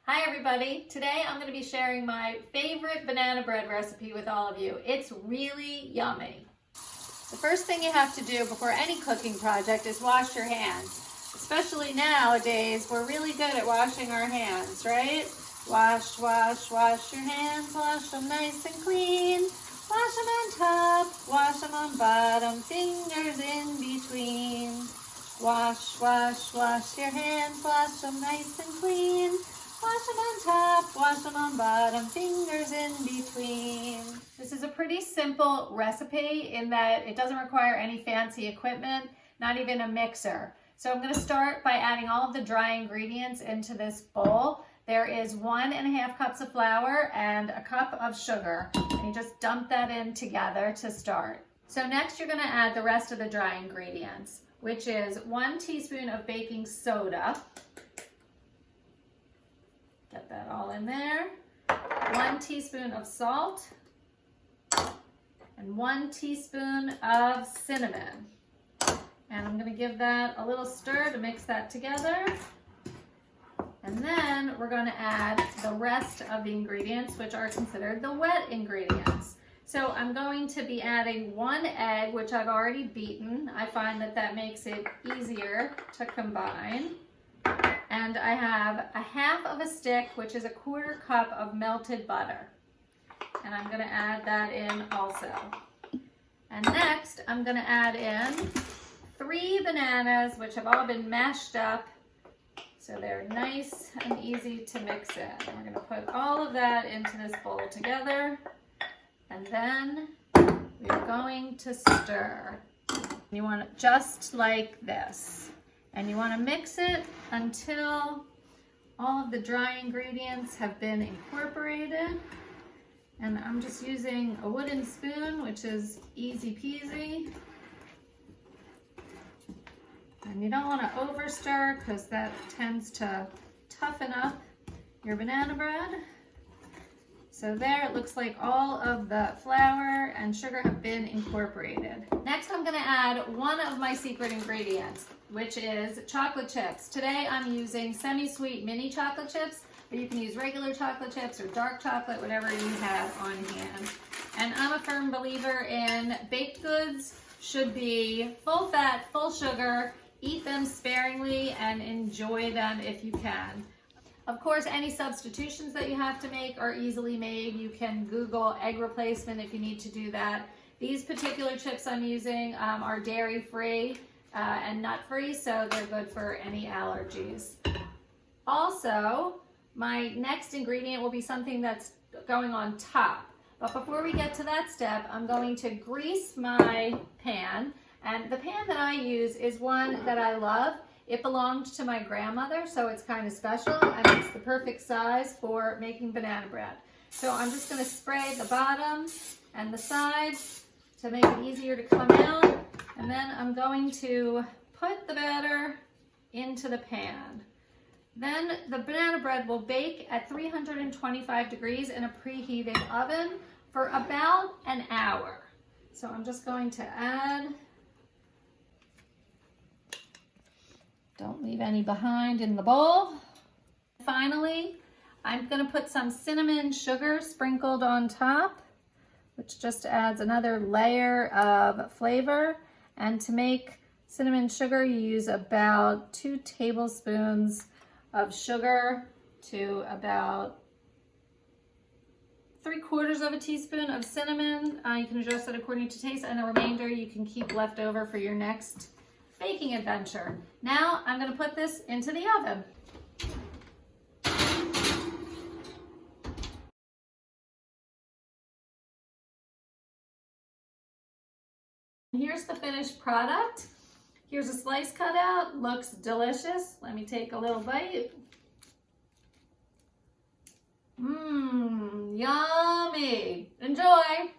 Hi everybody, today I'm going to be sharing my favorite banana bread recipe with all of you. It's really yummy. The first thing you have to do before any cooking project is wash your hands. Especially nowadays, we're really good at washing our hands, right? Wash, wash, wash your hands, wash them nice and clean. Wash them on top, wash them on bottom, fingers in between. Wash, wash, wash your hands, wash them nice and clean. Wash them on top, wash them on bottom, fingers in between. This is a pretty simple recipe in that it doesn't require any fancy equipment, not even a mixer. So I'm going to start by adding all of the dry ingredients into this bowl. There is 1.5 cups of flour and a cup of sugar. And you just dump that in together to start. So next you're going to add the rest of the dry ingredients, which is 1 teaspoon of baking soda. Get that all in there. 1 teaspoon of salt and 1 teaspoon of cinnamon. And I'm going to give that a little stir to mix that together. And then we're going to add the rest of the ingredients, which are considered the wet ingredients. So I'm going to be adding 1 egg, which I've already beaten. I find that that makes it easier to combine. And I have 1/2 of a stick, which is 1/4 cup of melted butter. And I'm going to add that in also. And next, I'm going to add in 3 bananas, which have all been mashed up, so they're nice and easy to mix in. And we're going to put all of that into this bowl together. And then we're going to stir. You want it just like this. And you want to mix it until all of the dry ingredients have been incorporated. And I'm just using a wooden spoon, which is easy peasy. And you don't want to over stir because that tends to toughen up your banana bread. So there, it looks like all of the flour and sugar have been incorporated. Next, I'm going to add one of my secret ingredients, which is chocolate chips. Today, I'm using semi-sweet mini chocolate chips, but you can use regular chocolate chips or dark chocolate, whatever you have on hand. And I'm a firm believer in baked goods should be full fat, full sugar. Eat them sparingly and enjoy them if you can. Of course, any substitutions that you have to make are easily made. You can Google egg replacement if you need to do that. These particular chips I'm using are dairy-free and nut-free, so they're good for any allergies. Also, my next ingredient will be something that's going on top. But before we get to that step, I'm going to grease my pan. And the pan that I use is one that I love. It belonged to my grandmother, so it's kind of special, and it's the perfect size for making banana bread. So I'm just going to spray the bottom and the sides to make it easier to come out. And then I'm going to put the batter into the pan. Then the banana bread will bake at 325 degrees in a preheated oven for about an hour. So I'm just going to add. Don't leave any behind in the bowl. Finally, I'm going to put some cinnamon sugar sprinkled on top, which just adds another layer of flavor. And to make cinnamon sugar, you use about 2 tablespoons of sugar to about 3/4 of a teaspoon of cinnamon. You can adjust it according to taste, and the remainder you can keep left over for your next baking adventure. Now I'm going to put this into the oven. Here's the finished product. Here's a slice cut out. Looks delicious. Let me take a little bite. Mmm, yummy. Enjoy.